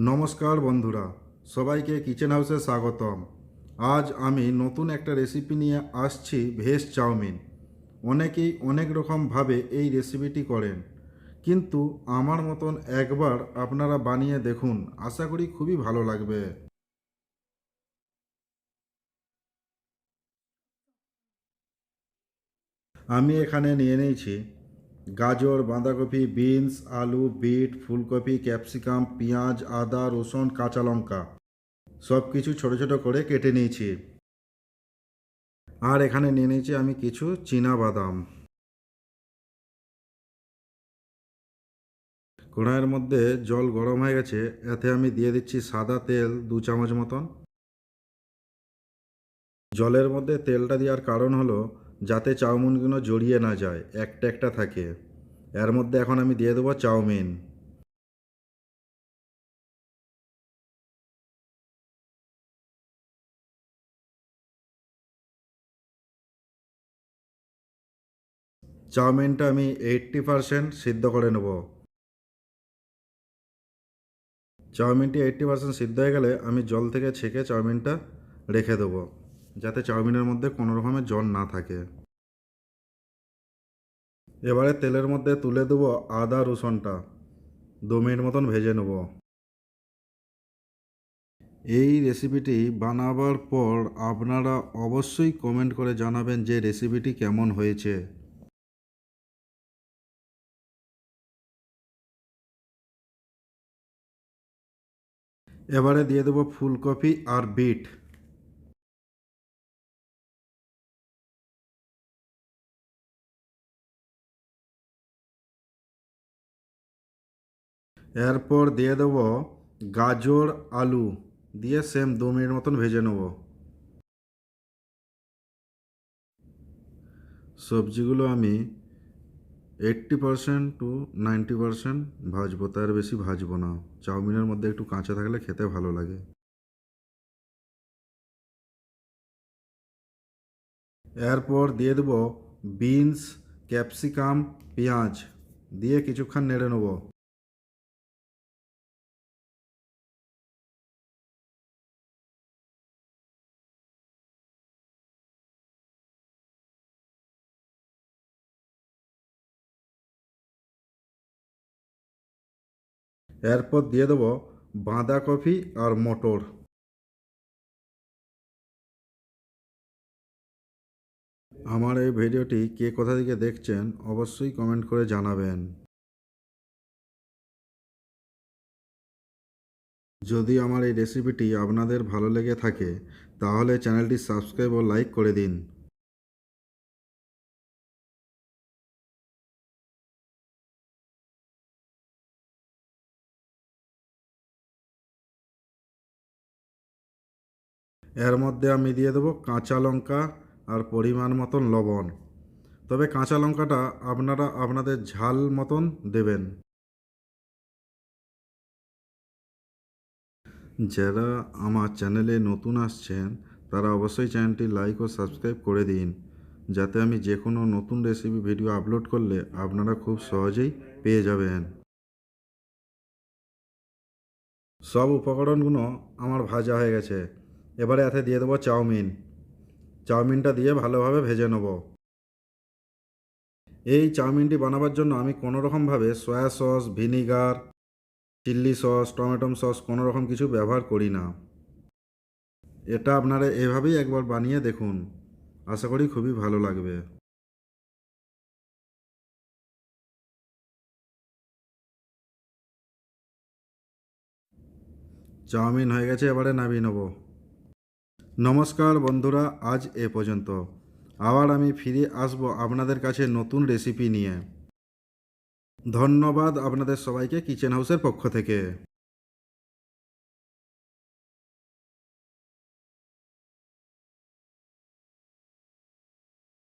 নমস্কার বন্ধুরা, সবাইকে কিচেন হাউসে স্বাগতম। আজ আমি নতুন একটা রেসিপি নিয়ে আসছি, ভেজ চাউমিন। অনেকেই অনেক রকমভাবে এই রেসিপিটি করেন, কিন্তু আমার মতন একবার আপনারা বানিয়ে দেখুন, আশা করি খুবই ভালো লাগবে। আমি এখানে নিয়ে নিয়েছি গাজর, বাঁধাকপি, বিনস, আলু, বিট, ফুলকপি, ক্যাপসিকাম, পেঁয়াজ, আদা, রসুন, কাঁচা লঙ্কা সব কিছু ছোটো ছোটো করে কেটে নিয়েছি। আর এখানে নিয়ে নিয়েছি আমি কিছু চীনা বাদাম। কড়াইয়ের মধ্যে জল গরম হয়ে গেছে, এতে আমি দিয়ে দিচ্ছি সাদা তেল 2 চামচ মতন। জলের মধ্যে তেলটা দেওয়ার কারণ হলো যাতে চাউমিনগুলো জড়িয়ে না যায়, একটা একটা থাকে। এর মধ্যে এখন আমি দিয়ে দেবো চাউমিন। চাউমিনটা আমি 80% সিদ্ধ করে নেব। চাউমিনটি 80% সিদ্ধ হয়ে গেলে আমি জল থেকে ছেঁকে চাউমিনটা রেখে দেবো, যাতে চাউমিনের মধ্যে কোনো রকমের জল না থাকে। এবারে তেলের মধ্যে তুলে দেবো আদা রসুনটা, 2 মিনিট মতন ভেজে নেব। এই রেসিপিটি বানাবার পর আপনারা অবশ্যই কমেন্ট করে জানাবেন যে রেসিপিটি কেমন হয়েছে। এবারে দিয়ে দেবো ফুলকপি আর বিট। এরপর দিয়ে দেবো গাজর, আলু দিয়ে সেম 2 মিনিট মতন ভেজে নেব। সবজিগুলো আমি 80% to 90% ভাজবো, তার বেশি ভাজবো না। চাউমিনের মধ্যে একটু কাঁচা থাকলে খেতে ভালো লাগে। এরপর দিয়ে দেবো বিনস, ক্যাপসিকাম, পেঁয়াজ দিয়ে কিছুক্ষণ নেড়ে নেব। এরপর দিয়ে দেবো বাঁধাকপি আর মটর। আমার এই ভিডিওটি কে কোথা থেকে দেখছেন অবশ্যই কমেন্ট করে জানাবেন। যদি আমার এই রেসিপিটি আপনাদের ভালো লেগে থাকে তাহলে চ্যানেলটি সাবস্ক্রাইব ও লাইক করে দিন। এর মধ্যে আমি দিয়ে দেবো কাঁচা লঙ্কা আর পরিমাণ মতন লবণ। তবে কাঁচা লঙ্কাটা আপনারা আপনাদের ঝাল মতন দেবেন। যারা আমার চ্যানেলে নতুন আসছেন তারা অবশ্যই চ্যানেলটি লাইক ও সাবস্ক্রাইব করে দিন, যাতে আমি যে কোনো নতুন রেসিপি ভিডিও আপলোড করলে আপনারা খুব সহজেই পেয়ে যাবেন। সব উপকরণগুলো আমার ভাজা হয়ে গেছে। এবারে এতে দিয়ে দেবো চাউমিন। চাউমিনটা দিয়ে ভালোভাবে ভেজে নেব। এই চাউমিনটি বানাবার জন্য আমি কোনো রকমভাবে সয়া সস, ভিনিগার, চিল্লি সস, টমেটো সস কোনো রকম কিছু ব্যবহার করি না। এটা আপনারা এভাবেই একবার বানিয়ে দেখুন, আশা করি খুবই ভালো লাগবে। চাউমিন হয়ে গেছে, এবারে নামিয়ে নেব। নমস্কার বন্ধুরা, আজ এ পর্যন্ত। আবার আমি ফিরে আসব আপনাদের কাছে নতুন রেসিপি নিয়ে। ধন্যবাদ আপনাদের সবাইকে কিচেন হাউসের পক্ষ থেকে।